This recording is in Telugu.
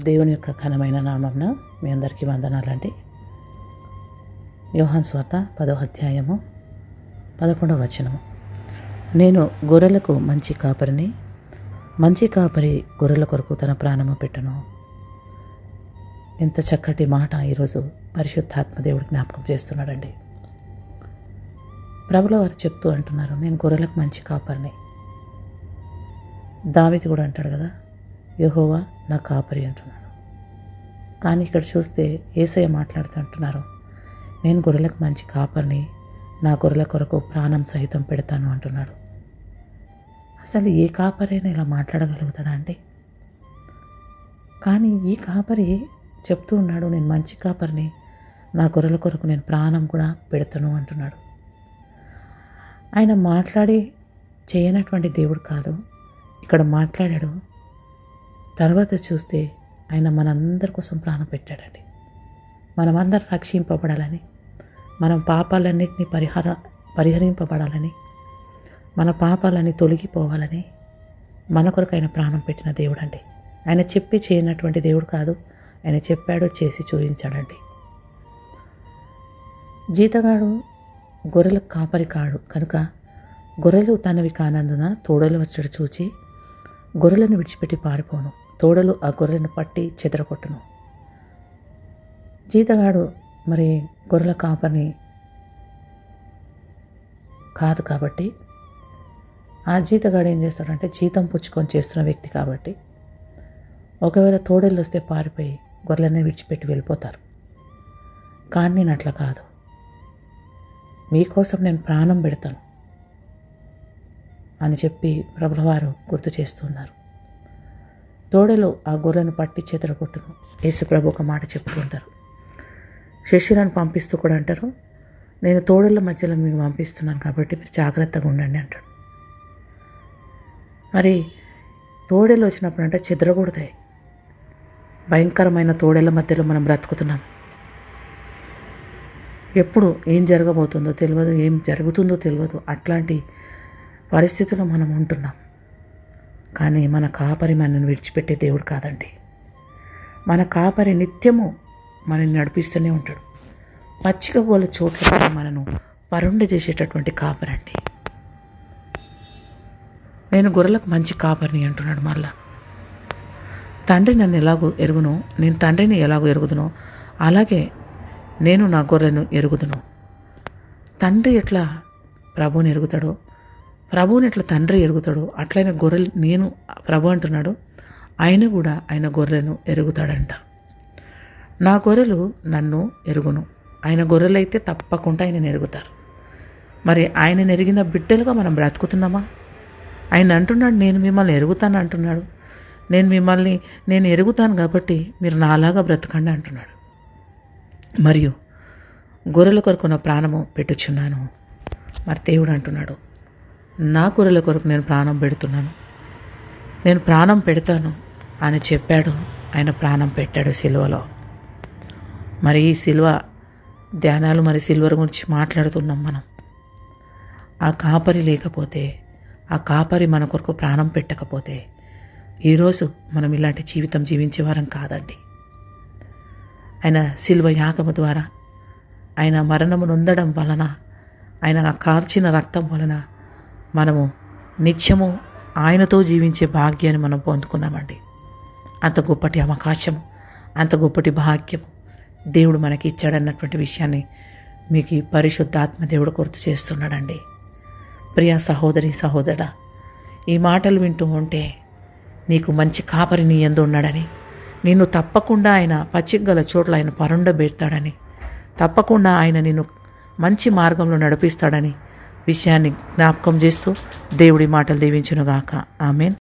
దేవుని యొక్క ఘనమైన నామమున మీ అందరికీ వందనాలండి. యోహాను సువార్త 10వ అధ్యాయము 11వ వచనము. నేను గొర్రెలకు మంచి కాపరిని, మంచి కాపరి గొర్రెల కొరకు తన ప్రాణము పెట్టును. ఎంత చక్కటి మాట ఈరోజు పరిశుద్ధాత్మ దేవుడు జ్ఞాపకం చేస్తున్నాడండి. ప్రభుల వారు చెప్తూ అంటున్నారు, నేను గొర్రెలకు మంచి కాపరిని. దావీదు కూడా అంటాడు కదా, యెహోవా నా కాపరి అంటున్నాడు. కానీ ఇక్కడ చూస్తే యేసయ్య మాట్లాడుతూ అంటున్నారు, నేను గొర్రెలకు మంచి కాపరిని, నా గొర్రెల కొరకు ప్రాణం సహితం పెడతాను అంటున్నాడు. అసలు ఏ కాపరైనా ఇలా మాట్లాడగలుగుతాడా అండి? కానీ ఈ కాపరి చెప్తూ ఉన్నాడు, నేను మంచి కాపరిని, నా గొర్రెల కొరకు నేను ప్రాణం కూడా పెడతాను అంటున్నాడు. ఆయన మాట్లాడి చేయనటువంటి దేవుడు కాదు, ఇక్కడ మాట్లాడాడు. తర్వాత చూస్తే ఆయన మనందరి కోసం ప్రాణం పెట్టాడండి. మనమందరం రక్షింపబడాలని, మన పాపాలన్నింటినీ పరిహరింపబడాలని, మన పాపాలన్నీ తొలగిపోవాలని మన కొరకు ఆయన ప్రాణం పెట్టిన దేవుడు అండి. ఆయన చెప్పి చేయనటువంటి దేవుడు కాదు, ఆయన చెప్పాడు, చేసి చూపించాడండి. జీతగాడు గొర్రెలకు కాపరి కాడు కనుక గొర్రెలు తనవి కానందున తోడలు వచ్చడు చూచి గొర్రెలను విడిచిపెట్టి పారిపోను, తోడలు ఆ గొర్రెలను పట్టి చెదరగొట్టును. జీతగాడు మరి గొర్రెల కాపరిని కాదు కాబట్టి, ఆ జీతగాడు ఏం చేస్తాడంటే జీతం పుచ్చుకొని చేస్తున్న వ్యక్తి కాబట్టి, ఒకవేళ తోడలు వస్తే పారిపోయి గొర్రెలనే విడిచిపెట్టి వెళ్ళిపోతారు. కానీ నేను అట్లా కాదు, మీకోసం నేను ప్రాణం పెడతాను అని చెప్పి ప్రభులవారు గుర్తు చేస్తున్నారు. తోడలు ఆ గొర్రెను పట్టి చెదరగొట్టును. యేసు ప్రభు ఒక మాట చెప్పుకుంటారు, శిష్యులను పంపిస్తూ కూడా అంటారు, నేను తోడల మధ్యలో మీకు పంపిస్తున్నాను కాబట్టి మీరు జాగ్రత్తగా ఉండండి అంటాడు. మరి తోడేలు వచ్చినప్పుడు అంటే చెదరగొడతాయి. భయంకరమైన తోడేళ్ల మధ్యలో మనం బ్రతుకుతున్నాం. ఎప్పుడు ఏం జరగబోతుందో తెలియదు, ఏం జరుగుతుందో తెలియదు. అట్లాంటి పరిస్థితుల్లో మనం ఉంటున్నాం. కానీ మన కాపరి మనల్ని విడిచిపెట్టే దేవుడు కాదండి. మన కాపరి నిత్యము మనల్ని నడిపిస్తూనే ఉంటాడు. పచ్చిక పోల చోట్ల మనను పరుండ చేసేటటువంటి కాపరి అండి. నేను గొర్రెలకు మంచి కాపరిని అంటున్నాడు. మళ్ళా తండ్రి నన్ను ఎలాగో ఎరుగునో, నేను తండ్రిని ఎలాగో ఎరుగుదునో అలాగే నేను నా గొర్రెను ఎరుగుదును. తండ్రి ఎట్లా ప్రభువుని ఎరుగుతాడో, ప్రభువుని ఎట్లా తండ్రి ఎరుగుతాడో, అట్లయినా గొర్రెలు నేను ప్రభు అంటున్నాడు, ఆయన కూడా ఆయన గొర్రెను ఎరుగుతాడంట. నా గొర్రెలు నన్ను ఎరుగును, ఆయన గొర్రెలైతే తప్పకుండా ఆయన ఎరుగుతారు. మరి ఆయన ఎరిగిన బిడ్డలుగా మనం బ్రతుకుతున్నామా? ఆయన అంటున్నాడు, నేను మిమ్మల్ని ఎరుగుతాను అంటున్నాడు. నేను ఎరుగుతాను కాబట్టి మీరు నాలాగా బ్రతకండి అంటున్నాడు. మరియు గొర్రెల కొరకు నా ప్రాణము పెట్టుచున్నాను. మరి దేవుడు అంటున్నాడు, నా గొర్రెల కొరకు నేను ప్రాణం పెడుతున్నాను, నేను ప్రాణం పెడతాను అని చెప్పాడు. ఆయన ప్రాణం పెట్టాడు సిలువలో. మరి ఈ సిలువ ధ్యానాలు, మరి సిల్వర్ గురించి మాట్లాడుతున్నాం మనం. ఆ కాపరి లేకపోతే, ఆ కాపరి మన కొరకు ప్రాణం పెట్టకపోతే ఈరోజు మనం ఇలాంటి జీవితం జీవించేవారం కాదండి. ఆయన సిలువ యాగము ద్వారా, ఆయన మరణము నొందడం వలన, ఆయన కార్చిన రక్తం వలన మనము నిత్యము ఆయనతో జీవించే భాగ్యాన్ని మనం పొందుకున్నామండి. అంత గొప్పటి అవకాశము, అంత గొప్పటి భాగ్యము దేవుడు మనకి ఇచ్చాడన్నటువంటి విషయాన్ని మీకు ఈ పరిశుద్ధాత్మ దేవుడు గుర్తు చేస్తున్నాడండి. ప్రియ సహోదరి సహోదరుడా, ఈ మాటలు వింటూ ఉంటే నీకు మంచి కాపరి నీ యందు ఉన్నాడని, నిన్ను తప్పకుండా ఆయన పచ్చిగల చోట్ల ఆయన పరుండబెడతాడని, తప్పకుండా ఆయన నిన్ను మంచి మార్గంలో నడిపిస్తాడని విషయాన్ని జ్ఞాపకం చేస్తూ దేవుడి మాటలు దీవించునుగాక. ఆమేన్.